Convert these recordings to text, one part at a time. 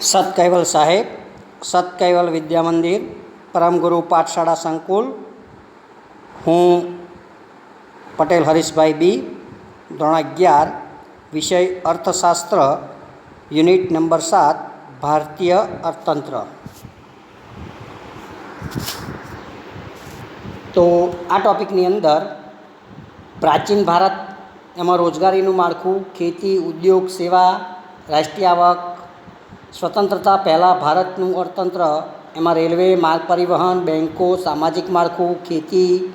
સત કૈવલ સાહેબ, સત કૈવલ વિદ્યા મંદિર, પરમગુરુ પાઠશાળા સંકુલ. હું પટેલ હરીશભાઈ બી, ધોરણ 11, વિષય અર્થશાસ્ત્ર, યુનિટ નંબર 7, ભારતીય અર્થતંત્ર. તો આ ટૉપિકની અંદર પ્રાચીન ભારત, એમાં રોજગારીનું માળખું, ખેતી, ઉદ્યોગ, સેવા, રાષ્ટ્રીય આવક, સ્વતંત્રતા પહેલાં ભારતનું અર્થતંત્ર, એમાં રેલવે, માર્ગ પરિવહન, બેન્કો, સામાજિક માળખું, ખેતી,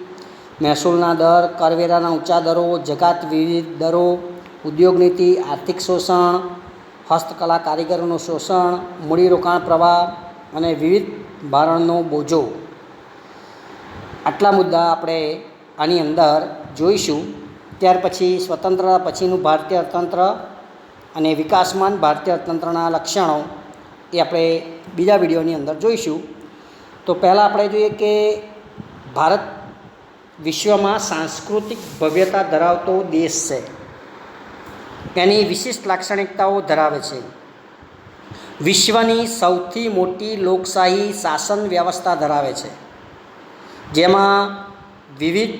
મહેસૂલના દર, કરવેરાના ઊંચા દરો, જકાત વિવિધ દરો, ઉદ્યોગ નીતિ, આર્થિક શોષણ, હસ્તકલા કારીગરોનું શોષણ, મૂડીરોકાણ પ્રવાહ અને વિવિધ ભારણનો બોજો. આટલા મુદ્દા આપણે આની અંદર જોઈશું. ત્યાર પછી સ્વતંત્રતા પછીનું ભારતીય અર્થતંત્ર અને વિકાસમાન ભારતીય અર્થતંત્રના લક્ષણો એ આપણે બીજા વિડીયોની અંદર જોઈશું. તો પહેલાં આપણે જોઈએ કે ભારત વિશ્વમાં સાંસ્કૃતિક ભવ્યતા ધરાવતો દેશ છે. એની વિશિષ્ટ લાક્ષણિકતાઓ ધરાવે છે. વિશ્વની સૌથી મોટી લોકશાહી શાસન વ્યવસ્થા ધરાવે છે, જેમાં વિવિધ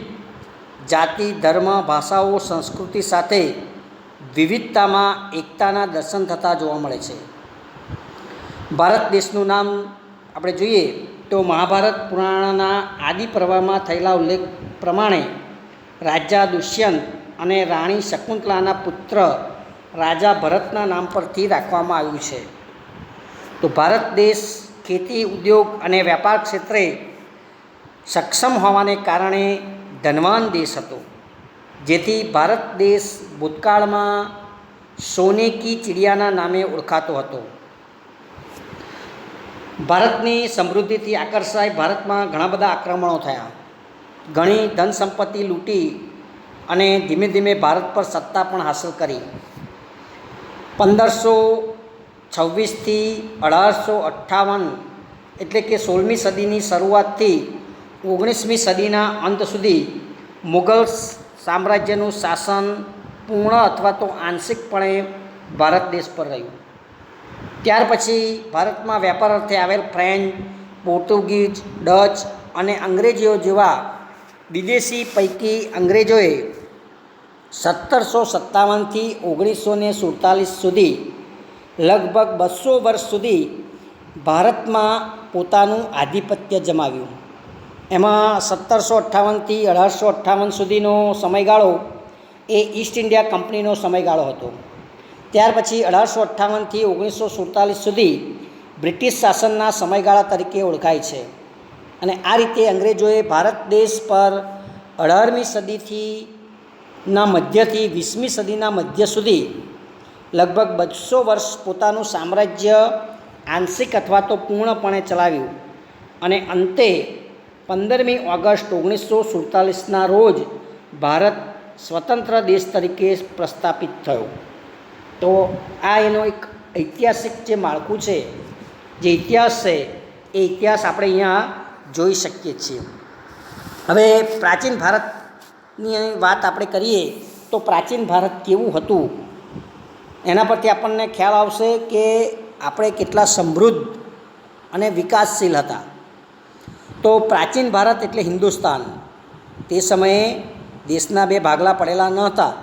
જાતિ, ધર્મ, ભાષાઓ, સંસ્કૃતિ સાથે વિવિધતામાં એકતાના દર્શન થતા જોવા મળે છે. ભારત દેશનું નામ આપણે જોઈએ તો મહાભારત પુરાણના આદિ પર્વમાં થયેલા ઉલ્લેખ પ્રમાણે રાજા દુષ્યંત અને રાણી શકુંતલાના પુત્ર રાજા ભરતના નામ પરથી રાખવામાં આવ્યું છે. તો ભારત દેશ ખેતી, ઉદ્યોગ અને વેપાર ક્ષેત્રે સક્ષમ હોવાને કારણે ધનવાન દેશ હતો, જેથી ભારત દેશ ભૂતકાળમાં સોને કી ચિડિયાના નામે ઓળખાતો હતો. ભારતની સમૃદ્ધિથી આકર્ષાઈ ભારતમાં ઘણા બધા આક્રમણો થયા, ઘણી ધન સંપત્તિ લૂંટી અને ધીમે ધીમે ભારત પર સત્તા પણ હાંસલ કરી. 1526થી 1858 એટલે કે 16મી સદીની શરૂઆતથી 19મી સદીના અંત સુધી મુગલ સામ્રાજ્યનું શાસન પૂર્ણ અથવા તો આંશિકપણે ભારત દેશ પર રહ્યું. ત્યાર પછી ભારતમાં વેપાર અર્થે આવેલ ફ્રેન્ચ, પોર્ટુગીઝ, ડચ અને અંગ્રેજીઓ જેવા વિદેશી પૈકી અંગ્રેજોએ 1757થી 1947 સુધી લગભગ 200 વર્ષ સુધી ભારતમાં પોતાનું આધિપત્ય જમાવ્યું. એમાં 1758થી 1858 સુધીનો સમયગાળો એ ઈસ્ટ ઇન્ડિયા કંપનીનો સમયગાળો હતો. ત્યાર પછી 1858થી 1947 સુધી બ્રિટિશ શાસનના સમયગાળા તરીકે ઓળખાય છે. અને આ રીતે અંગ્રેજોએ ભારત દેશ પર 18મી સદીના મધ્યથી 20મી સદીના મધ્ય સુધી લગભગ 200 વર્ષ પોતાનું સામ્રાજ્ય આંશિક અથવા તો પૂર્ણપણે ચલાવ્યું. અને અંતે 15મી ઓગસ્ટ 1947ના રોજ ભારત સ્વતંત્ર દેશ તરીકે પ્રસ્થાપિત થયો. તો આ એનો એક ઐતિહાસિક જે માળખું છે, જે ઇતિહાસ છે, એ ઇતિહાસ આપણે અહીંયા જોઈ શકીએ છીએ. હવે પ્રાચીન ભારતની વાત આપણે કરીએ તો પ્રાચીન ભારત કેવું હતું એના પરથી આપણને ખ્યાલ આવશે કે આપણે કેટલા સમૃદ્ધ અને વિકાસશીલ હતા. તો પ્રાચીન ભારત એટલે હિન્દુસ્તાન. તે સમયે દેશના બે ભાગલા પડેલા ન હતા.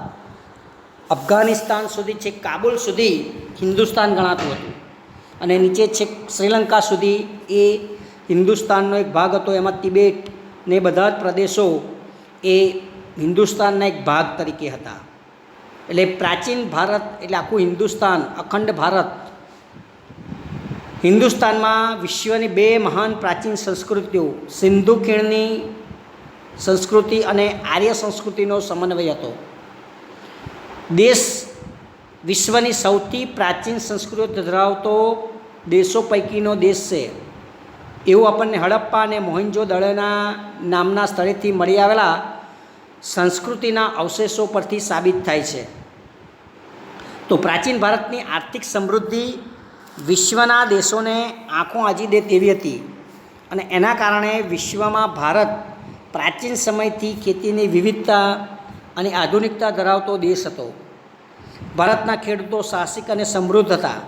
અફઘાનિસ્તાન સુધી, છેક કાબુલ સુધી હિન્દુસ્તાન ગણાતું હતું અને નીચે છેક શ્રીલંકા સુધી એ હિન્દુસ્તાનનો એક ભાગ હતો. એમાં તિબેટ ને બધા જ પ્રદેશો એ હિન્દુસ્તાનના એક ભાગ તરીકે હતા. એટલે પ્રાચીન ભારત એટલે આખું હિન્દુસ્તાન, અખંડ ભારત. હિન્દુસ્તાનમાં વિશ્વની બે મહાન પ્રાચીન સંસ્કૃતિઓ, સિંધુ ખીણની સંસ્કૃતિ અને આર્ય સંસ્કૃતિનો સમન્વય હતો. દેશ વિશ્વની સૌથી પ્રાચીન સંસ્કૃતિઓ ધરાવતો દેશો પૈકીનો દેશ છે એવું આપણને હડપ્પા અને મોહેન્જો દડોના નામના સ્થળેથી મળી આવેલા સંસ્કૃતિના અવશેષો પરથી સાબિત થાય છે. તો પ્રાચીન ભારતની આર્થિક સમૃદ્ધિ વિશ્વના દેશોને આંખો આજી દે તેવી હતી અને એના કારણે વિશ્વમાં ભારત પ્રાચીન સમયથી ખેતીની વિવિધતા અને આધુનિકતા ધરાવતો દેશ હતો. ભારતના ખેડૂતો સાહસિક અને સમૃદ્ધ હતા.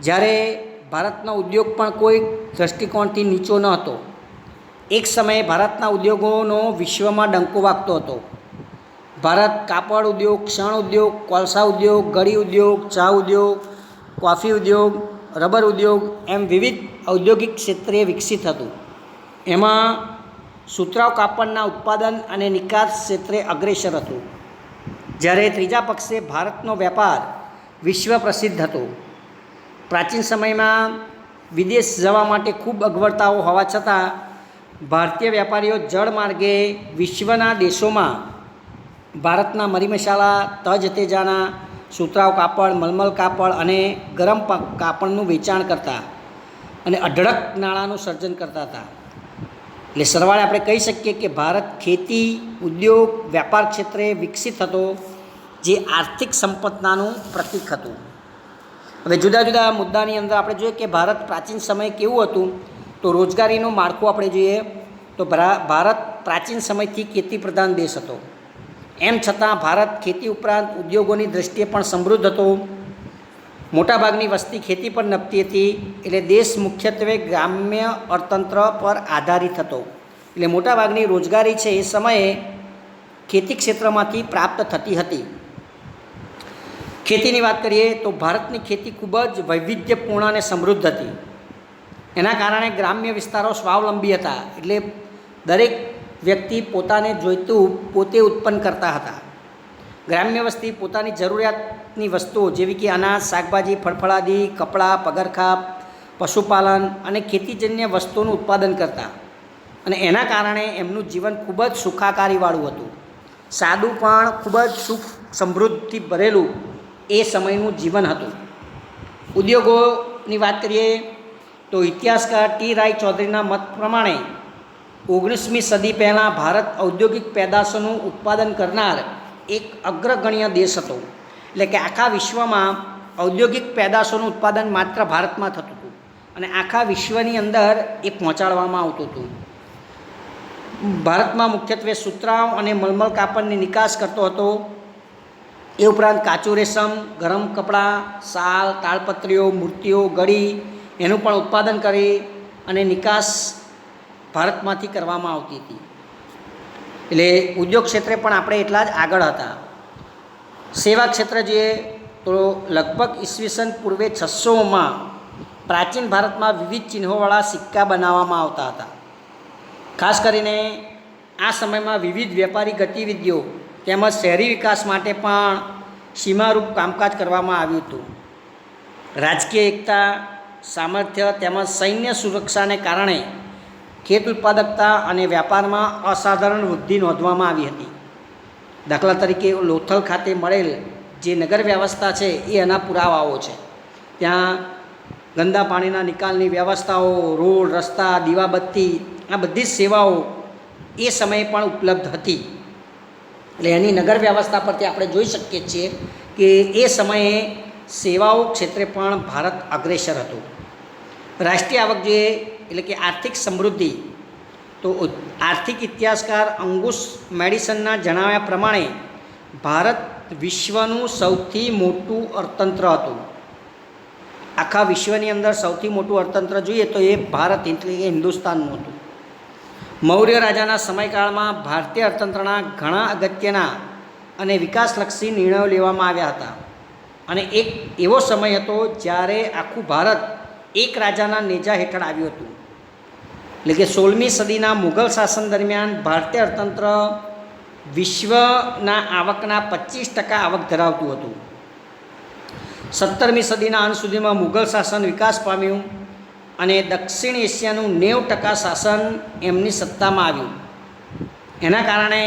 જ્યારે ભારતનો ઉદ્યોગ પણ કોઈ દૃષ્ટિકોણથી નીચો ન હતો. એક સમયે ભારતના ઉદ્યોગોનો વિશ્વમાં ડંકો વાગતો હતો. ભારત કાપડ ઉદ્યોગ, શણ ઉદ્યોગ, કોલસા ઉદ્યોગ, ગળી ઉદ્યોગ, ચા ઉદ્યોગ, કોફી ઉદ્યોગ, રબર ઉદ્યોગ એમ વિવિધ ઔદ્યોગિક ક્ષેત્રે વિકસિત હતું. એમાં સુતરાઉ કાપડના ઉત્પાદન અને નિકાસ ક્ષેત્રે અગ્રેસર હતું. જ્યારે ત્રીજા પક્ષે ભારતનો વેપાર વિશ્વ પ્રસિદ્ધ હતો. પ્રાચીન સમયમાં વિદેશ જવા માટે ખૂબ અગવડતાઓ હોવા છતાં ભારતીય વેપારીઓ જળ માર્ગે વિશ્વના દેશોમાં ભારતના મરી મસાલા, તજ તેજાના, સુતરાઉ કાપડ, મલમલ કાપડ અને ગરમ કાપડનું વેચાણ કરતા અને અઢળક નાણાંનું સર્જન કરતા હતા. એટલે સરવાળે આપણે કહી શકીએ કે ભારત ખેતી, ઉદ્યોગ, વ્યાપાર ક્ષેત્રે વિકસિત હતો, જે આર્થિક સંપન્નતાનું પ્રતીક હતું. હવે જુદા જુદા મુદ્દાની અંદર આપણે જોઈએ કે ભારત પ્રાચીન સમયે કેવું હતું. તો રોજગારીનું માળખું આપણે જોઈએ તો ભારત પ્રાચીન સમયથી ખેતી પ્રધાન દેશ હતો. એમ છતાં ભારત ખેતી ઉપરાંત ઉદ્યોગોની દૃષ્ટિએ પણ સમૃદ્ધ હતો. મોટાભાગની વસ્તી ખેતી પર નભતી હતી. એટલે દેશ મુખ્યત્વે ગ્રામ્ય અર્થતંત્ર પર આધારિત હતો. એટલે મોટાભાગની રોજગારી છે એ સમયે ખેતી ક્ષેત્રમાંથી પ્રાપ્ત થતી હતી. ખેતીની વાત કરીએ તો ભારતની ખેતી ખૂબ જ વૈવિધ્યપૂર્ણ અને સમૃદ્ધ હતી. એના કારણે ગ્રામ્ય વિસ્તારો સ્વાવલંબી હતા. એટલે દરેક વ્યક્તિ પોતાને જોઈતું પોતે ઉત્પન્ન કરતા હતા. ગ્રામ્ય વસ્તી પોતાની જરૂરિયાતની વસ્તુઓ જેવી કે અનાજ, શાકભાજી, ફળફળાદી, કપડાં, પગરખાં, પશુપાલન અને ખેતીજન્ય વસ્તુઓનું ઉત્પાદન કરતા. અને એના કારણે એમનું જીવન ખૂબ જ સુખાકારીવાળું હતું. સાદું પણ ખૂબ જ સુખ સમૃદ્ધિથી ભરેલું એ સમયનું જીવન હતું. ઉદ્યોગોની વાત કરીએ તો ઇતિહાસકાર ટી રાય ચૌધરીના મત પ્રમાણે 19મી સદી પહેલાં ભારત ઔદ્યોગિક પેદાશોનું ઉત્પાદન કરનાર એક અગ્રગણ્ય દેશ હતો. એટલે કે આખા વિશ્વમાં ઔદ્યોગિક પેદાશોનું ઉત્પાદન માત્ર ભારતમાં થતું હતું અને આખા વિશ્વની અંદર એ પહોંચાડવામાં આવતું હતું. ભારતમાં મુખ્યત્વે સુતરાઉ અને મલમલ કાપડની નિકાસ કરતો હતો. એ ઉપરાંત કાચું રેશમ, ગરમ કપડાં, શાલ, તાડપત્રીઓ, મૂર્તિઓ, ગળી એનું પણ ઉત્પાદન કરી અને નિકાસ ભારતમાંથી કરવામાં આવતી હતી. એટલે ઉદ્યોગ ક્ષેત્રે પણ આપણે એટલા જ આગળ હતા. સેવા ક્ષેત્ર જોઈએ તો લગભગ ઈસવીસન પૂર્વે 600માં પ્રાચીન ભારતમાં વિવિધ ચિહ્નોવાળા સિક્કા બનાવવામાં આવતા હતા. ખાસ કરીને આ સમયમાં વિવિધ વેપારી ગતિવિધિઓ તેમજ શહેરી વિકાસ માટે પણ સીમારૂપ કામકાજ કરવામાં આવ્યું હતું. રાજકીય એકતા, સામર્થ્ય તેમજ સૈન્ય સુરક્ષાને કારણે ખેત ઉત્પાદકતા અને વ્યાપારમાં અસાધારણ વૃદ્ધિ નોંધવામાં આવી હતી. દાખલા તરીકે લોથલ ખાતે મળેલ જે નગર વ્યવસ્થા છે એ એના પુરાવાઓ છે. ત્યાં ગંદા પાણીના નિકાલની વ્યવસ્થાઓ, રોડ, રસ્તા, દીવાબત્તી આ બધી જ સેવાઓ એ સમયે પણ ઉપલબ્ધ હતી. એટલે એની નગર વ્યવસ્થા પરથી આપણે જોઈ શકીએ છીએ કે એ સમયે સેવાઓ ક્ષેત્રે પણ ભારત અગ્રેસર હતું. રાષ્ટ્રીય આવક જોઈએ એટલે કે આર્થિક સમૃદ્ધિ, તો આર્થિક ઇતિહાસકાર અંગુસ મેડિસનના જણાવ્યા પ્રમાણે ભારત વિશ્વનું સૌથી મોટું અર્થતંત્ર હતું. આખા વિશ્વની અંદર સૌથી મોટું અર્થતંત્ર જોઈએ તો એ ભારત એટલે કે હિન્દુસ્તાનનું હતું. મૌર્ય રાજાના સમયકાળમાં ભારતીય અર્થતંત્રના ઘણા અગત્યના અને વિકાસલક્ષી નિર્ણયો લેવામાં આવ્યા હતા. અને એક એવો સમય હતો જ્યારે આખું ભારત એક રાજાના નેજા હેઠળ આવ્યું હતું. એટલે કે 16મી સદીના મુઘલ શાસન દરમિયાન ભારતીય અર્થતંત્ર વિશ્વના આવકના 25% આવક ધરાવતું હતું. 17મી સદીના અંત સુધીમાં મુઘલ શાસન વિકાસ પામ્યું અને દક્ષિણ એશિયાનું 90% શાસન એમની સત્તામાં આવ્યું. એના કારણે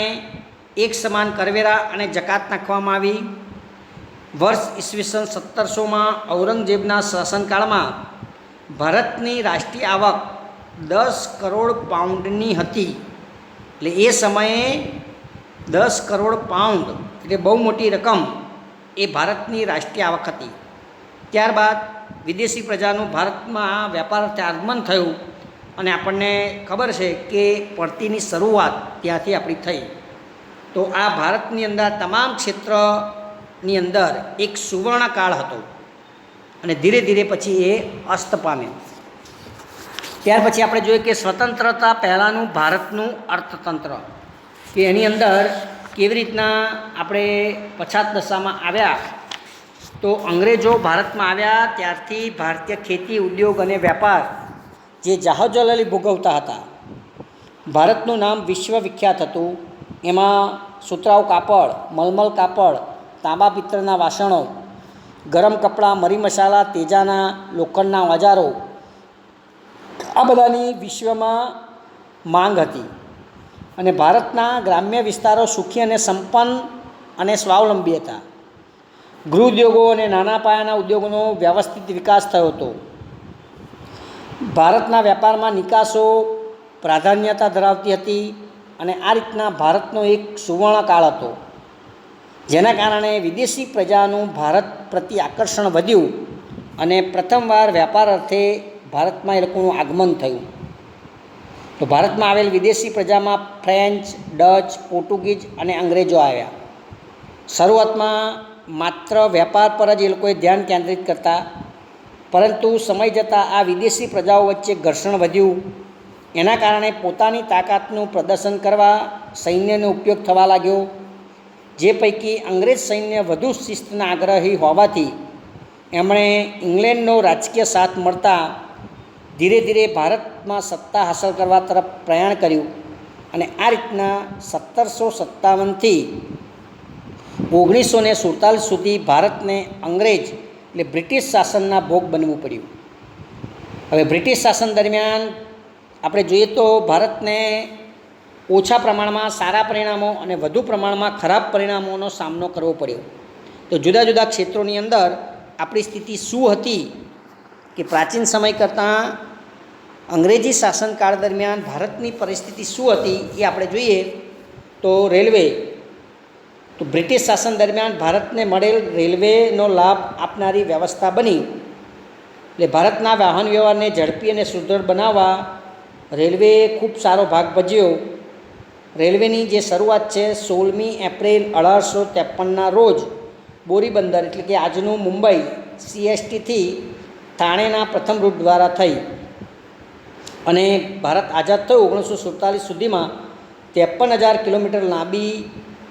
એક સમાન કરવેરા અને જકાત નાખવામાં આવી. વર્ષ ઈસવીસન 1700માં ઔરંગઝેબના શાસનકાળમાં ભારતની રાષ્ટ્રીય આવક 10 કરોડ પાઉન્ડની હતી. એટલે એ સમયે 10 કરોડ પાઉન્ડ એટલે બહુ મોટી રકમ એ ભારતની રાષ્ટ્રીય આવક હતી. ત્યારબાદ વિદેશી પ્રજાનું ભારતમાં વેપાર આગમન થયું અને આપણને ખબર છે કે પડતીની શરૂઆત ત્યાંથી આપણી થઈ. તો આ ભારતની અંદર તમામ ક્ષેત્રની અંદર એક સુવર્ણકાળ હતો. અને ધીરે ધીરે પછી એ અસ્ત પામ્યો. ત્યાર પછી આપણે જોઈએ કે સ્વતંત્રતા પહેલાંનું ભારતનું અર્થતંત્ર, કે એની અંદર કેવી રીતના આપણે પછાત દશામાં આવ્યા. તો અંગ્રેજો ભારતમાં આવ્યા ત્યારથી ભારતીય ખેતી, ઉદ્યોગ અને વેપાર જે જહાજો લઈ ભોગવતા હતા, ભારતનું નામ વિશ્વ વિખ્યાત હતું. એમાં સુતરાઉ કાપડ, મલમલ કાપડ, તાંબા પિત્તળના વાસણો, ગરમ કપડાં, મરી મસાલા, તેજાના, લોખંડના ઓજારો, આ બધાની વિશ્વમાં માંગ હતી. અને ભારતના ગ્રામ્ય વિસ્તારો સુખી અને સંપન્ન અને સ્વાવલંબી હતા. ગૃહ ઉદ્યોગો અને નાના પાયાના ઉદ્યોગોનો વ્યવસ્થિત વિકાસ થયો હતો. ભારતના વેપારમાં નિકાસો પ્રાધાન્યતા ધરાવતી હતી. અને આ રીતના ભારતનો એક સુવર્ણકાળ હતો, જેના કારણે વિદેશી પ્રજાનું ભારત પ્રત્યે આકર્ષણ વધ્યું અને પ્રથમવાર વેપાર અર્થે ભારતમાં એ લોકોનું આગમન થયું. તો ભારતમાં આવેલ વિદેશી પ્રજામાં ફ્રેન્ચ, ડચ, પોર્ટુગીઝ અને અંગ્રેજો આવ્યા. શરૂઆતમાં માત્ર વેપાર પર જ એ લોકોએ ધ્યાન કેન્દ્રિત કરતા, પરંતુ સમય જતાં આ વિદેશી પ્રજાઓ વચ્ચે ઘર્ષણ વધ્યું. એના કારણે પોતાની તાકાતનું પ્રદર્શન કરવા સૈન્યનો ઉપયોગ થવા લાગ્યો, જે પૈકી અંગ્રેજ સૈન્ય વધુ શિસ્તના આગ્રહી હોવાથી એમણે ઇંગ્લેન્ડનો રાજકીય સાથ મળતા ધીરે ધીરે ભારતમાં સત્તા હાંસલ કરવા તરફ પ્રયાણ કર્યું. અને આ રીતના 1757થી 1947 સુધી ભારતને અંગ્રેજ એટલે બ્રિટિશ શાસનના ભોગ બનવું પડ્યું. હવે બ્રિટિશ શાસન દરમિયાન આપણે જોઈએ તો ભારતને ઓછા પ્રમાણમાં સારા પરિણામો અને વધુ પ્રમાણમાં ખરાબ પરિણામોનો સામનો કરવો પડ્યો. તો જુદા જુદા ક્ષેત્રોની અંદર આપણી સ્થિતિ શું હતી, કે પ્રાચીન સમય કરતાં અંગ્રેજી શાસનકાળ દરમિયાન ભારતની પરિસ્થિતિ શું હતી એ આપણે જોઈએ તો રેલવે. તો બ્રિટિશ શાસન દરમિયાન ભારતને મળેલ રેલવેનો લાભ આપનારી વ્યવસ્થા બની. એટલે ભારતના વાહન વ્યવહારને ઝડપી અને સુદૃઢ બનાવવા રેલવેએ ખૂબ સારો ભાગ ભજવ્યો. રેલવેની જે શરૂઆત છે 16મી એપ્રિલ 1853ના રોજ બોરીબંદર એટલે કે આજનું મુંબઈ CSTથી થાણેના પ્રથમ રૂટ દ્વારા થઈ. અને ભારત આઝાદ થયું 1947 સુધીમાં 53,000 કિલોમીટર લાંબી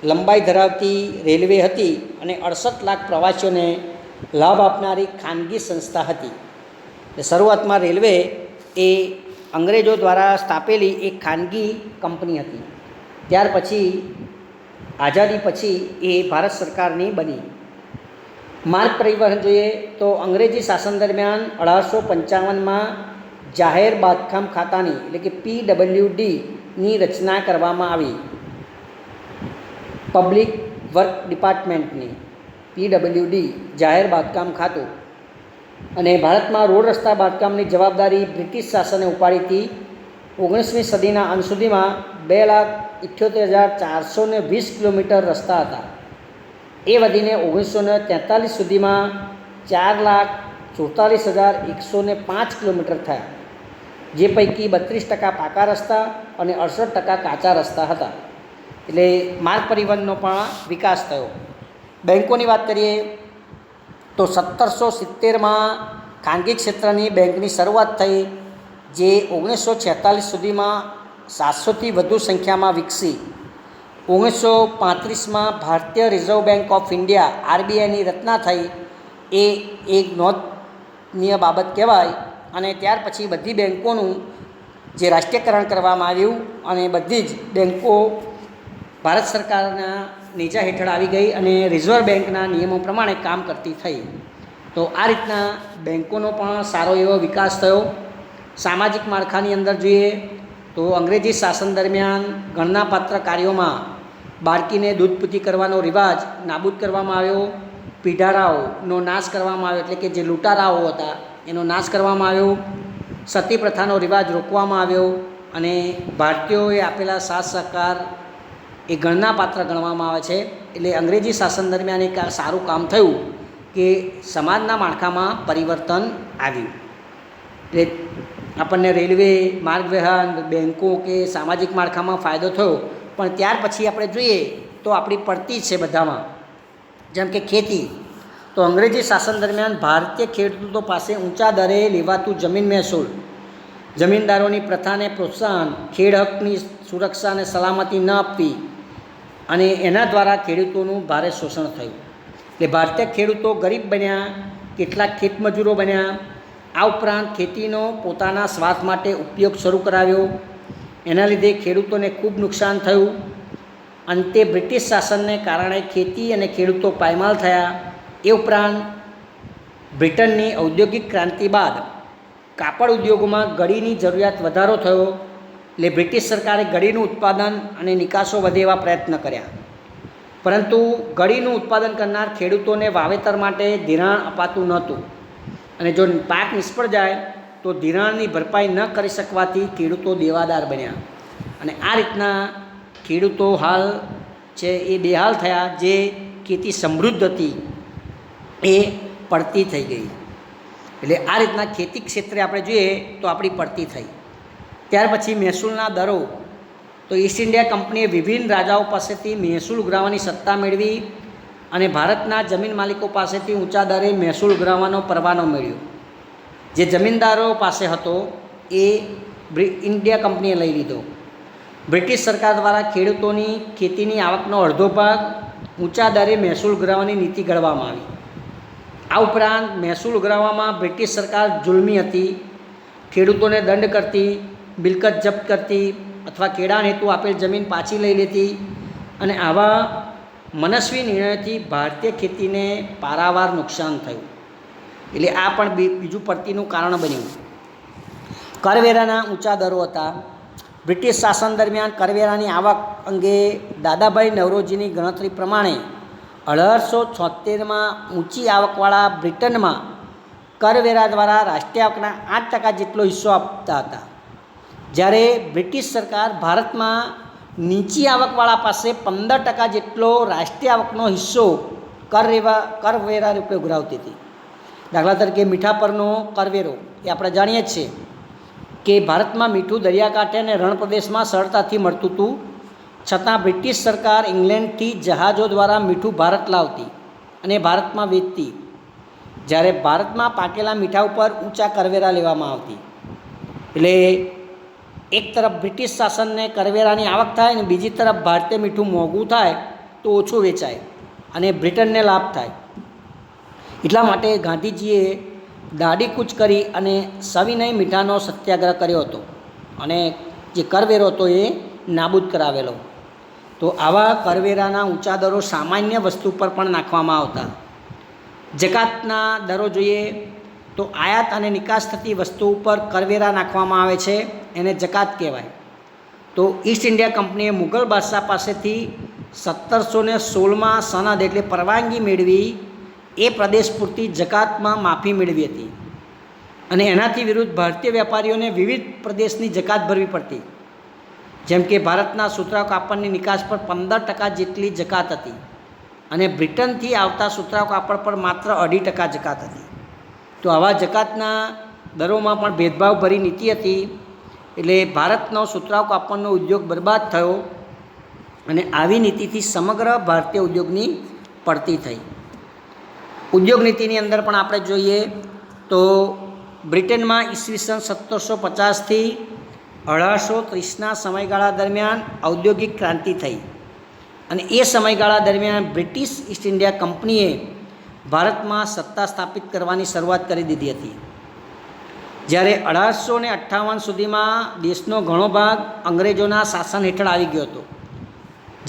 લંબાઈ ધરાવતી રેલવે હતી અને 68 લાખ પ્રવાસીઓને લાભ આપનારી ખાનગી સંસ્થા હતી. શરૂઆતમાં રેલવે એ અંગ્રેજો દ્વારા સ્થાપેલી એક ખાનગી કંપની હતી. ત્યાર પછી આઝાદી પછી એ ભારત સરકારની બની. માર્ગ પરિવહન જોઈએ તો અંગ્રેજી શાસન દરમિયાન 1855માં જાહેર બાંધકામ ખાતાની એટલે કે PWDની રચના કરવામાં આવી. પબ્લિક વર્ક ડિપાર્ટમેન્ટની PWD જાહેર બાંધકામ ખાતું. અને ભારતમાં રોડ રસ્તા બાંધકામની જવાબદારી બ્રિટિશ શાસને ઉપાડી હતી. 19મી સદીના અંત સુધીમાં 2,78,420 કિલોમીટર રસ્તા હતા. એ વધીને 1943 સુધીમાં 4,44,105 કિલોમીટર થયા, જે પૈકી 32% પાકા રસ્તા અને 68% કાચા રસ્તા હતા. એટલે માર્ગ પરિવહનનો પણ વિકાસ થયો. બેન્કોની વાત કરીએ તો 1770માં ખાનગી ક્ષેત્રની બેંકની શરૂઆત થઈ, જે 1946 સુધીમાં 700થી વધુ સંખ્યામાં વિકસી. 1935માં ભારતીય રિઝર્વ બેંક ઓફ ઇન્ડિયા RBIની રચના થઈ. એ એક નોંધનીય બાબત કહેવાય. અને ત્યાર પછી બધી બેન્કોનું જે રાષ્ટ્રીયકરણ કરવામાં આવ્યું અને બધી જ બેન્કો ભારત સરકારના નેજા હેઠળ આવી ગઈ અને રિઝર્વ બેંકના નિયમો પ્રમાણે કામ કરતી થઈ. તો આ રીતના બેન્કોનો પણ સારો એવો વિકાસ થયો. સામાજિક માળખાની અંદર જોઈએ તો અંગ્રેજી શાસન દરમિયાન ગણનાપાત્ર કાર્યોમાં બાળકીને દૂધપૂતી કરવાનો રિવાજ નાબૂદ કરવામાં આવ્યો. પીઢારાઓનો નાશ કરવામાં આવ્યો, એટલે કે જે લૂંટારાઓ હતા એનો નાશ કરવામાં આવ્યો. સતી પ્રથાનો રિવાજ રોકવામાં આવ્યો અને ભારતીયોએ આપેલા સાથ સહકાર એ ગણનાપાત્ર ગણવામાં આવે છે. એટલે અંગ્રેજી શાસન દરમિયાન એક સારું કામ થયું કે સમાજના માળખામાં પરિવર્તન આવ્યું. એટલે આપણને રેલવે, માર્ગ વ્યવહાર, બેન્કો કે સામાજિક માળખામાં ફાયદો થયો. પણ ત્યાર પછી આપણે જોઈએ તો આપણી પડતી છે બધામાં, જેમ કે ખેતી. તો અંગ્રેજી શાસન દરમિયાન ભારતીય ખેડૂતો પાસે ઊંચા દરે લેવાતું જમીન મહેસૂલ, જમીનદારોની પ્રથાને પ્રોત્સાહન, ખેડ હકની સુરક્ષા અને સલામતી ન આપવી અને એના દ્વારા ખેડૂતોનું ભારે શોષણ થયું. એટલે ભારતીય ખેડૂતો ગરીબ બન્યા, કેટલાક ખેતમજૂરો બન્યા. આ ઉપરાંત ખેતીનો પોતાના સ્વાર્થ માટે ઉપયોગ શરૂ કરાવ્યો. એના લીધે ખેડૂતોને ખૂબ નુકસાન થયું. અંતે બ્રિટિશ શાસનને કારણે ખેતી અને ખેડૂતો પાયમાલ થયા. એ ઉપરાંત બ્રિટનની ઔદ્યોગિક ક્રાંતિ બાદ કાપડ ઉદ્યોગોમાં ગળીની જરૂરિયાત વધારો થયો. એટલે બ્રિટિશ સરકારે ગળીનું ઉત્પાદન અને નિકાસો વધે એવા પ્રયત્ન કર્યા, પરંતુ ગળીનું ઉત્પાદન કરનાર ખેડૂતોને વાવેતર માટે ધિરાણ અપાતું નહોતું અને જો પાક નિષ્ફળ જાય તો ધિરાણની ભરપાઈ ન કરી શકવાથી ખેડૂતો દેવાદાર બન્યા અને આ રીતના ખેડૂતો હાલ છે એ બેહાલ થયા. જે ખેતી સમૃદ્ધ હતી એ પડતી થઈ ગઈ. એટલે આ રીતના ખેતી ક્ષેત્રે આપણે જોઈએ તો આપણી પડતી થઈ. ત્યાર પછી મહેસૂલના દરો, તો ઈસ્ટ ઇન્ડિયા કંપનીએ વિભિન્ન રાજાઓ પાસેથી મહેસૂલ ઉઘરાવવાની સત્તા મેળવી અને ભારતના જમીન માલિકો પાસેથી ઊંચા દરે મહેસૂલ ઉઘરાવવાનો પરવાનો મેળવ્યો. જે જમીનદારો પાસે હતો એ ઇન્ડિયા કંપનીએ લઈ લીધો. બ્રિટિશ સરકાર દ્વારા ખેડૂતોની ખેતીની આવકનો અડધો ભાગ ઊંચા દરે મહેસૂલ ઉઘરાવવાની નીતિ ઘડવામાં આવી. આ ઉપરાંત મહેસૂલ ઉઘરાવવામાં બ્રિટિશ સરકાર જુલ્મી હતી. ખેડૂતોને દંડ કરતી, મિલકત જપ્ત કરતી અથવા ખેડાણ હેતુ આપેલ જમીન પાછી લઈ લેતી અને આવા મનસ્વી નિર્ણયથી ભારતીય ખેતીને પારાવાર નુકસાન થયું. એટલે આ પણ બીજું પડતીનું કારણ બન્યું. કરવેરાના ઊંચા દરો હતા. બ્રિટિશ શાસન દરમિયાન કરવેરાની આવક અંગે દાદાભાઈ નવરોજીની ગણતરી પ્રમાણે 1876માં ઊંચી આવકવાળા બ્રિટનમાં કરવેરા દ્વારા રાષ્ટ્રીય આવકના 8% જેટલો હિસ્સો આપતા હતા, જ્યારે બ્રિટિશ સરકાર ભારતમાં નીચી આવકવાળા પાસે 15% જેટલો રાષ્ટ્રીય આવકનો હિસ્સો કરવેરા રૂપે ઉઘરાવતી હતી. દાખલા તરીકે મીઠા પરનો કરવેરો એ આપણે જાણીએ જ છીએ કે ભારતમાં મીઠું દરિયાકાંઠે અને રણ પ્રદેશમાં સરળતાથી મળતું હતું, છતાં બ્રિટિશ સરકાર ઇંગ્લેન્ડથી જહાજો દ્વારા મીઠું ભારત લાવતી અને ભારતમાં વેચતી, જ્યારે ભારતમાં પાકેલા મીઠા ઉપર ઊંચા કરવેરા લેવામાં આવતી. એટલે એક તરફ બ્રિટિશ શાસનને કરવેરાની આવક થાય અને બીજી તરફ ભારતીય મીઠું મોંઘું થાય તો ઓછું વેચાય અને બ્રિટનને લાભ થાય. એટલા માટે ગાંધીજીએ દાઢીકૂચ કરી અને સવિનય મીઠાનો સત્યાગ્રહ કર્યો હતો અને જે કરવેરો હતો એ નાબૂદ કરાવેલો. તો આવા કરવેરાના ઊંચા દરો સામાન્ય વસ્તુ પર પણ નાખવામાં આવતા. જકાતના દરો જોઈએ તો આયાત અને નિકાસ થતી વસ્તુ ઉપર કરવેરા નાખવામાં આવે છે, એને જકાત કહેવાય. તો ઈસ્ટ ઇન્ડિયા કંપનીએ મુગલ બાદશાહ પાસેથી 1716માં સનદ એટલે પરવાનગી મેળવી એ પ્રદેશ પૂરતી જકાતમાં માફી મેળવી હતી અને એનાથી વિરુદ્ધ ભારતીય વેપારીઓને વિવિધ પ્રદેશની જકાત ભરવી પડતી. જેમ કે ભારતના સુતરાઉ કાપડની નિકાસ પર 15% જેટલી જકાત હતી અને બ્રિટનથી આવતા સુતરાઉ કાપડ પર માત્ર 2.5% જકાત હતી. તો આવા જકાતના દરોમાં પણ ભેદભાવભરી નીતિ હતી. એટલે ભારતનો સુતરાઉ કાપડનો ઉદ્યોગ બરબાદ થયો અને આવી નીતિથી સમગ્ર ભારતીય ઉદ્યોગની પડતી થઈ. ઉદ્યોગ નીતિની અંદર પણ આપણે જોઈએ તો બ્રિટનમાં ઈસવીસન 1750થી 1830ના સમયગાળા દરમિયાન ઔદ્યોગિક ક્રાંતિ થઈ અને એ સમયગાળા દરમિયાન બ્રિટિશ ઈસ્ટ ઇન્ડિયા કંપનીએ ભારતમાં સત્તા સ્થાપિત કરવાની શરૂઆત કરી દીધી હતી. જ્યારે 1858 સુધીમાં દેશનો ઘણો ભાગ અંગ્રેજોના શાસન હેઠળ આવી ગયો હતો,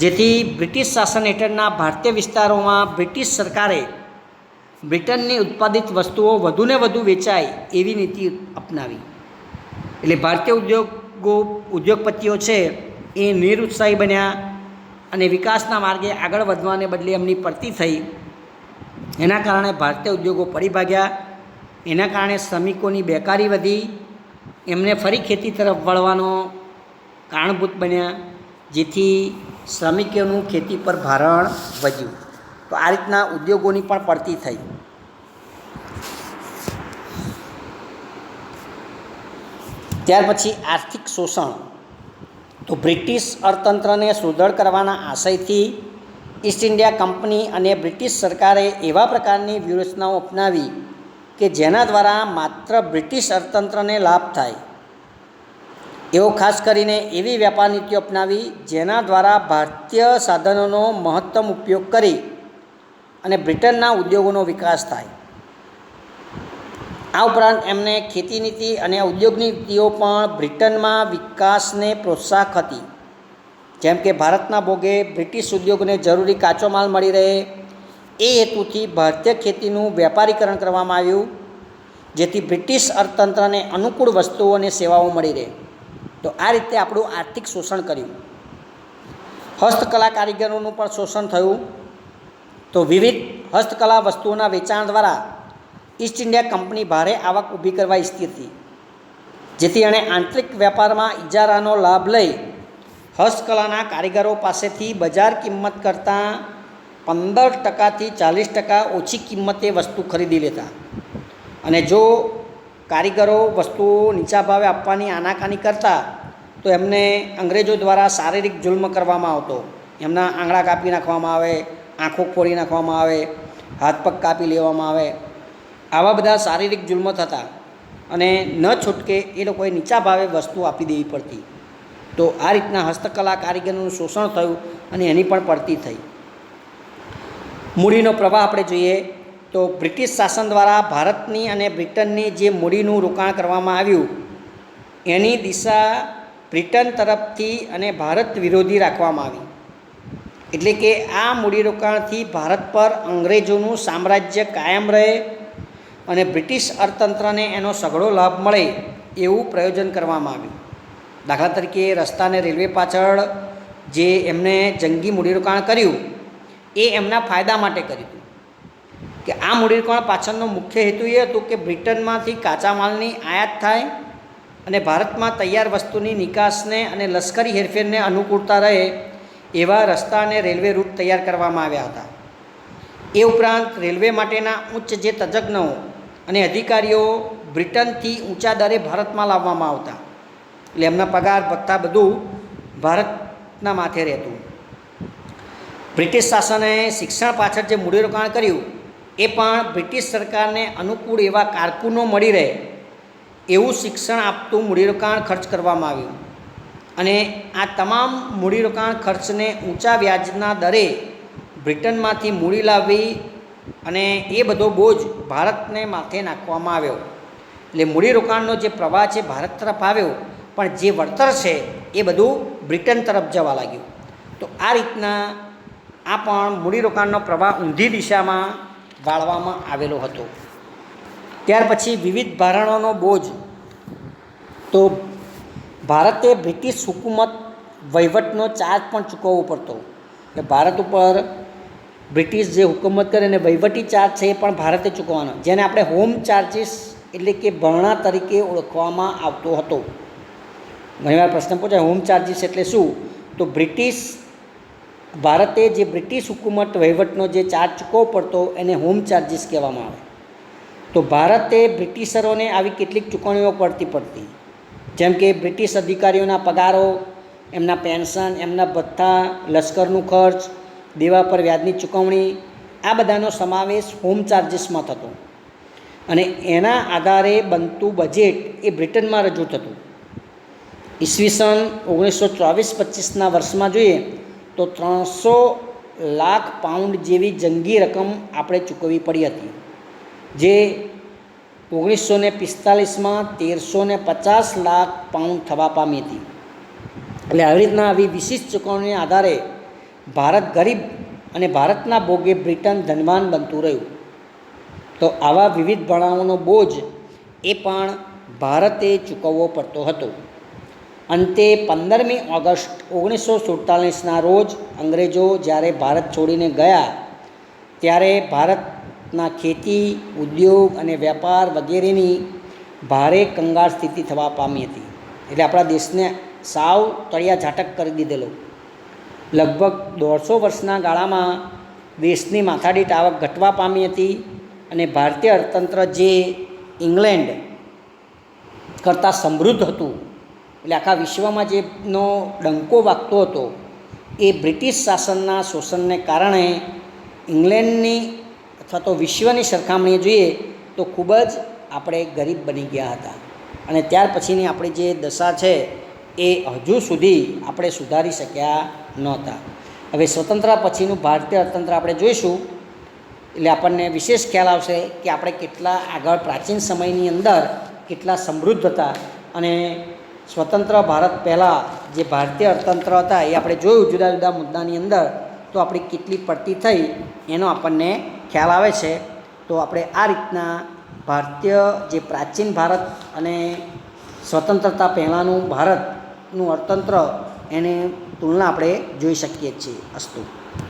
જેથી બ્રિટિશ શાસન હેઠળના ભારતીય વિસ્તારોમાં બ્રિટિશ સરકારે બ્રિટનની ઉત્પાદિત વસ્તુઓ વધુને વધુ વેચાય એવી નીતિ અપનાવી. એટલે ભારતીય ઉદ્યોગપતિઓ છે એ નિરુત્સાહી બન્યા અને વિકાસના માર્ગે આગળ વધવાને બદલે એમની પડતી થઈ. એના કારણે ભારતીય ઉદ્યોગો પડી ભાગ્યા. એના કારણે શ્રમિકોની બેકારી વધી, એમને ફરી ખેતી તરફ વળવાનો કારણભૂત બન્યા, જેથી શ્રમિકોનું ખેતી પર ભારણ વધ્યું. તો આ રીતના ઉદ્યોગોની પણ પડતી થઈ. ત્યાર પછી આર્થિક શોષણ. તો બ્રિટિશ અર્થતંત્રને સુદૃઢ કરવાના આશયથી ઈસ્ટ ઇન્ડિયા કંપની અને બ્રિટિશ સરકારે એવા પ્રકારની વ્યૂહરચનાઓ અપનાવી કે જેના દ્વારા માત્ર બ્રિટિશ અર્થતંત્રને લાભ થાય એવો ખાસ કરીને એવી વ્યાપાર નીતિઓ અપનાવી જેના દ્વારા ભારતીય સાધનોનો મહત્તમ ઉપયોગ કરી અને બ્રિટનના ઉદ્યોગોનો વિકાસ થાય. આ ઉપરાંત એમને ખેતી નીતિ અને ઉદ્યોગ નીતિઓ પણ બ્રિટનમાં વિકાસને પ્રોત્સાહક હતી. જેમ કે ભારતના ભોગે બ્રિટિશ ઉદ્યોગોને જરૂરી કાચો માલ મળી રહે એ હેતુથી ભારતીય ખેતીનું વ્યાપારીકરણ કરવામાં આવ્યું, જેથી બ્રિટિશ અર્થતંત્રને અનુકૂળ વસ્તુઓ અને સેવાઓ મળી રહે. તો આ રીતે આપણું આર્થિક શોષણ કર્યું. હસ્તકલા કારીગરોનું પણ શોષણ થયું. તો વિવિધ હસ્તકલા વસ્તુઓના વેચાણ દ્વારા ઈસ્ટ ઇન્ડિયા કંપની ભારે આવક ઊભી કરવા ઈચ્છતી હતી, જેથી એણે આંતરિક વેપારમાં ઇજારાનો લાભ લઈ હસ્તકલાના કારીગરો પાસેથી બજાર કિંમત કરતાં 15%થી 40% ઓછી કિંમતે વસ્તુ ખરીદી લેતા. અને જો કારીગરો વસ્તુઓ નીચા ભાવે આપવાની આનાકાની કરતા તો એમને અંગ્રેજો દ્વારા શારીરિક જુલ્મ કરવામાં આવતો. એમના આંગળા કાપી નાખવામાં આવે, આંખો ફોડી નાખવામાં આવે, હાથ પગ કાપી લેવામાં આવે. આવા બધા શારીરિક જુલ્મ થતા અને ન છૂટકે એ લોકોએ નીચા ભાવે વસ્તુ આપી દેવી પડતી. તો આ રીતના હસ્તકલા કારીગરોનું શોષણ થયું અને એની પણ પડતી થઈ. મૂડીનો પ્રવાહ આપણે જોઈએ તો બ્રિટિશ શાસન દ્વારા ભારતની અને બ્રિટનની જે મૂડીનું રોકાણ કરવામાં આવ્યું એની દિશા બ્રિટન તરફથી અને ભારત વિરોધી રાખવામાં આવી. એટલે કે આ મૂડીરોકાણથી ભારત પર અંગ્રેજોનું સામ્રાજ્ય કાયમ રહે અને બ્રિટિશ અર્થતંત્રને એનો સઘળો લાભ મળે એવું પ્રયોજન કરવામાં આવ્યું. દાખલા તરીકે રસ્તા અને રેલવે પાછળ જે એમને જંગી મૂડીરોકાણ કર્યું એ એમના ફાયદા માટે કર્યું હતું. કે આ મૂડીરોકાણ પાછળનો મુખ્ય હેતુ એ હતો કે બ્રિટનમાંથી કાચા માલની આયાત થાય અને ભારતમાં તૈયાર વસ્તુની નિકાસને અને લશ્કરી હેરફેરને અનુકૂળતા રહે એવા રસ્તા અને રેલવે રૂટ તૈયાર કરવામાં આવ્યા હતા. એ ઉપરાંત રેલવે માટેના ઉચ્ચ જે તજજ્ઞો અને અધિકારીઓ બ્રિટનથી ઊંચા દરે ભારતમાં લાવવામાં આવતા. એટલે એમના પગાર ભથ્થા બધું ભારતના માથે રહેતું. બ્રિટિશ શાસને શિક્ષણ પાછળ જે મૂડીરોકાણ કર્યું એ પણ બ્રિટિશ સરકારને અનુકૂળ એવા કારકુનો મળી રહે એવું શિક્ષણ આપતું મૂડીરોકાણ ખર્ચ કરવામાં આવ્યું. અને આ તમામ મૂડીરોકાણ ખર્ચને ઊંચા વ્યાજના દરે બ્રિટનમાંથી મૂડી લાવવી અને એ બધો બોજ ભારતને માથે નાખવામાં આવ્યો. એટલે મૂડીરોકાણનો જે પ્રવાહ છે ભારત તરફ આવ્યો, પણ જે વળતર છે એ બધું બ્રિટન તરફ જવા લાગ્યું. તો આ રીતના આ પણ મૂડીરોકાણનો પ્રવાહ ઊંધી દિશામાં વાળવામાં આવેલો હતો. ત્યાર પછી વિવિધ ભારણોનો બોજ. તો ભારતે બ્રિટિશ હુકુમત વહીવટનો ચાર્જ પણ ચૂકવવો પડતો. એટલે ભારત ઉપર બ્રિટિશ જે હુકુમત કરે અને વહીવટી ચાર્જ છે એ પણ ભારતે ચૂકવવાનો, જેને આપણે હોમ ચાર્જીસ એટલે કે ભરણા તરીકે ઓળખવામાં આવતો હતો. ઘણીવાર પ્રશ્ન પૂછાય હોમ ચાર્જીસ એટલે શું? તો ભારતે જે બ્રિટિશ હુકુમત વહીવટનો જે ચાર્જ ચૂકવવો પડતો એને હોમ ચાર્જીસ કહેવામાં આવે. તો ભારતે બ્રિટિશરોને આવી કેટલીક ચૂકવણીઓ પડતી. જેમ કે બ્રિટિશ અધિકારીઓના પગારો, એમના પેન્શન, એમના ભથ્થા, લશ્કરનું ખર્ચ, દેવા પર વ્યાજની ચૂકવણી, આ બધાનો સમાવેશ હોમ ચાર્જીસમાં થતો. અને એના આધારે બનતું બજેટ એ બ્રિટનમાં રજૂ થતું. ઈસવીસન 1924-25ના વર્ષમાં જોઈએ તો 300 લાખ પાઉન્ડ જેવી જંગી રકમ આપણે ચૂકવવી પડી હતી, જે 1945માં 1350 લાખ પાઉન્ડ થવા પામી હતી. એટલે આવી રીતના આવી વિશિષ્ટ ચૂકવણીના આધારે ભારત ગરીબ અને ભારતના ભોગે બ્રિટન ધનવાન બનતું રહ્યું. તો આવા વિવિધ ભરણાઓનો બોજ એ પણ ભારતે ચૂકવવો પડતો હતો. અંતે 15મી ઓગસ્ટ 1947ના રોજ અંગ્રેજો જ્યારે ભારત છોડીને ગયા ત્યારે ભારતના ખેતી, ઉદ્યોગ અને વેપાર વગેરેની ભારે કંગાળ સ્થિતિ થવા પામી હતી. એટલે આપણા દેશને સાવ તળિયા ઝાટક કરી દીધેલો. લગભગ 150 વર્ષના ગાળામાં દેશની માથાદીઠ આવક ઘટવા પામી હતી અને ભારતીય અર્થતંત્ર જે ઇંગ્લેન્ડ કરતાં સમૃદ્ધ હતું, એટલે આખા વિશ્વમાં જેનો ડંકો વાગતો હતો એ બ્રિટિશ શાસનના શોષણને કારણે ઇંગ્લેન્ડની અથવા તો વિશ્વની સરખામણીએ જોઈએ તો ખૂબ જ આપણે ગરીબ બની ગયા હતા. અને ત્યાર પછીની આપણી જે દશા છે એ હજુ સુધી આપણે સુધારી શક્યા નહોતા. હવે સ્વતંત્ર પછીનું ભારતીય અર્થતંત્ર આપણે જોઈશું એટલે આપણને વિશેષ ખ્યાલ આવશે કે આપણે કેટલા આગળ પ્રાચીન સમયની અંદર કેટલા સમૃદ્ધ હતા. અને સ્વતંત્ર ભારત પહેલાં જે ભારતીય અર્થતંત્ર હતા એ આપણે જોયું જુદા જુદા મુદ્દાની અંદર, તો આપણી કેટલી પડતી થઈ એનો આપણને ખ્યાલ આવે છે. તો આપણે આ રીતના ભારતીય જે પ્રાચીન ભારત અને સ્વતંત્રતા પહેલાંનું ભારતનું અર્થતંત્ર એની તુલના આપણે જોઈ શકીએ છીએ. અસ્તુ.